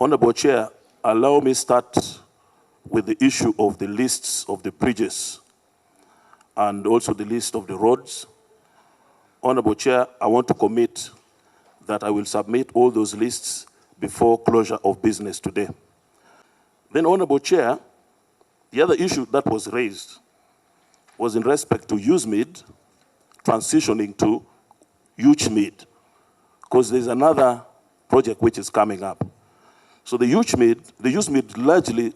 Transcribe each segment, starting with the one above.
Honorable Chair, allow me start with the issue of the lists of the bridges and also the list of the roads. Honorable Chair, I want to commit that I will submit all those lists before closure of business today. Then, Honorable Chair, the other issue that was raised was in respect to USMID transitioning to UCHMID, because there's another project which is coming up. So the USMID largely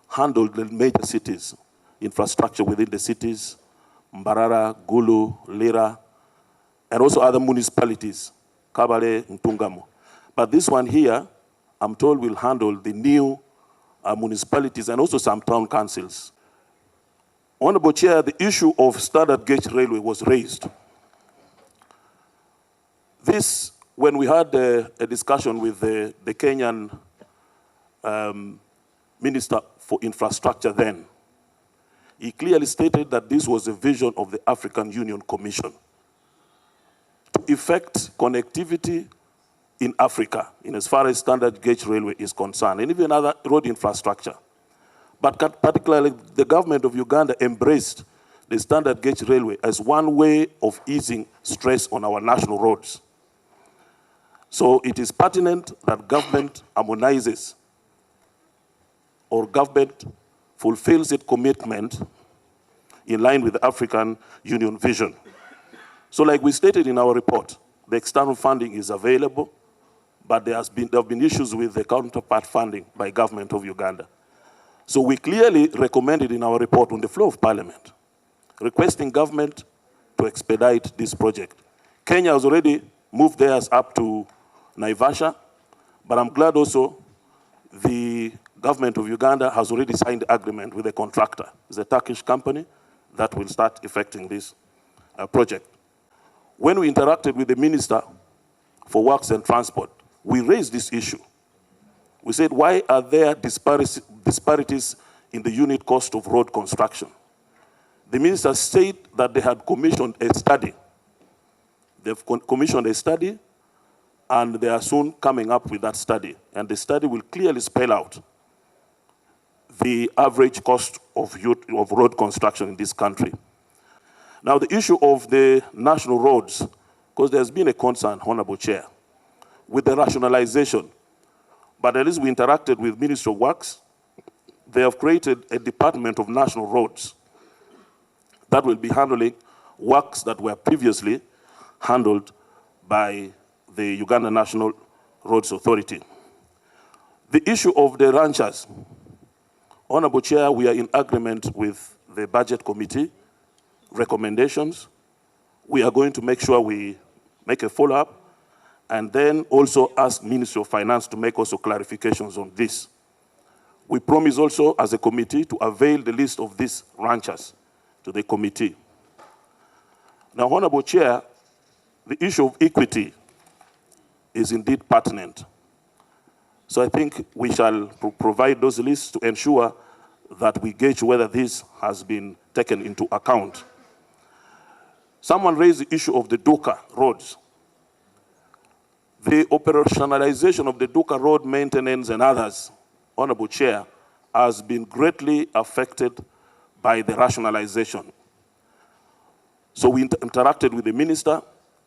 handled the major cities, infrastructure within the cities, Mbarara, Gulu, Lira, and also other municipalities, Kabale, Ntungamo. But this one here, I'm told, will handle the new municipalities and also some town councils. Honorable Chair, the issue of standard gauge railway was raised. This, when we had a discussion with the Kenyan Minister for Infrastructure then, he clearly stated that this was a vision of the African Union Commission to effect connectivity in Africa, in as far as standard gauge railway is concerned, and even other road infrastructure. But particularly, the government of Uganda embraced the standard gauge railway as one way of easing stress on our national roads. So it is pertinent that government harmonizes or government fulfills its commitment in line with the African Union vision. So like we stated in our report, the external funding is available, but there have been issues with the counterpart funding by government of Uganda. So we clearly recommended in our report on the floor of Parliament, requesting government to expedite this project. Kenya has already moved theirs up to Naivasha, but I'm glad also the government of Uganda has already signed the agreement with a contractor. It's a Turkish company that will start effecting this project. When we interacted with the Minister for Works and Transport, we raised this issue. We said, why are there disparities in the unit cost of road construction? The Minister said that they had commissioned a study. They've commissioned a study, and they are soon coming up with that study. And the study will clearly spell out the average cost of road construction in this country. Now, the issue of the national roads, because there's been a concern, Honorable Chair, with the rationalization. But at least we interacted with Ministry of Works. They have created a Department of National Roads that will be handling works that were previously handled by the Uganda National Roads Authority. The issue of the ranchers, Honorable Chair, we are in agreement with the Budget Committee recommendations. We are going to make sure we make a follow-up and then also ask Ministry of Finance to make also clarifications on this. We promise also as a committee to avail the list of these ranchers to the committee. Now, Honorable Chair, the issue of equity is indeed pertinent. So I think we shall provide those lists to ensure that we gauge whether this has been taken into account. Someone raised the issue of the Duka roads. The operationalization of the Duka road maintenance and others, Honorable Chair, has been greatly affected by the rationalization. So we interacted with the minister,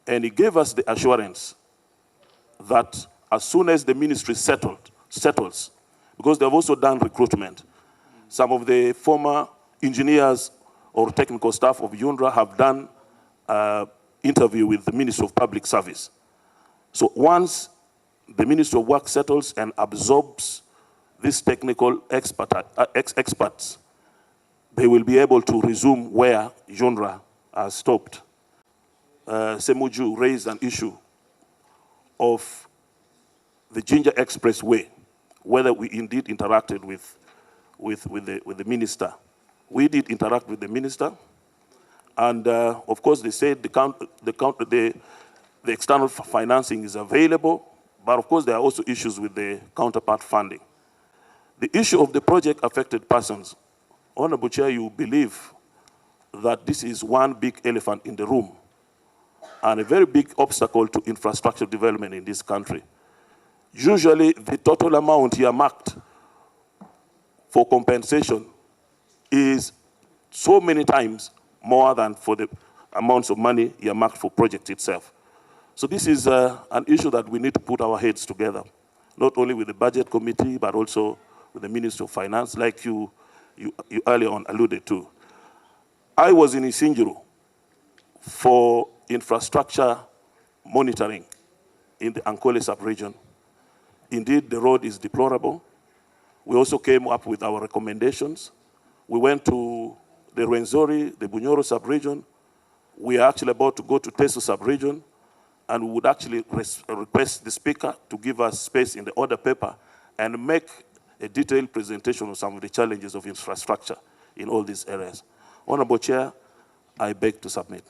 and he gave us the assurance that as soon as the ministry settles, because they've also done recruitment, some of the former engineers or technical staff of UNRWA have done interview with the Ministry of Public Service. So once the Ministry of Work settles and absorbs these technical experts, they will be able to resume where UNRWA has stopped. Semuju raised an issue of the Ginger Expressway, whether we indeed interacted with the minister. We did interact with the minister, and of course they said the external financing is available, but of course there are also issues with the counterpart funding. The issue of the project affected persons, Honorable Chair, you believe that this is one big elephant in the room and a very big obstacle to infrastructure development in this country. Usually, the total amount earmarked for compensation is so many times more than for the amounts of money earmarked for project itself. So this is an issue that we need to put our heads together, not only with the budget committee, but also with the Ministry of Finance, like you earlier on alluded to. I was in Isinjuru for infrastructure monitoring in the Ankole sub-region. Indeed, the road is deplorable. We also came up with our recommendations. We went to the Rwenzori, the Bunyoro sub-region. We are actually about to go to Teso sub-region, and we would actually request the speaker to give us space in the order paper and make a detailed presentation of some of the challenges of infrastructure in all these areas. Honorable Chair, I beg to submit.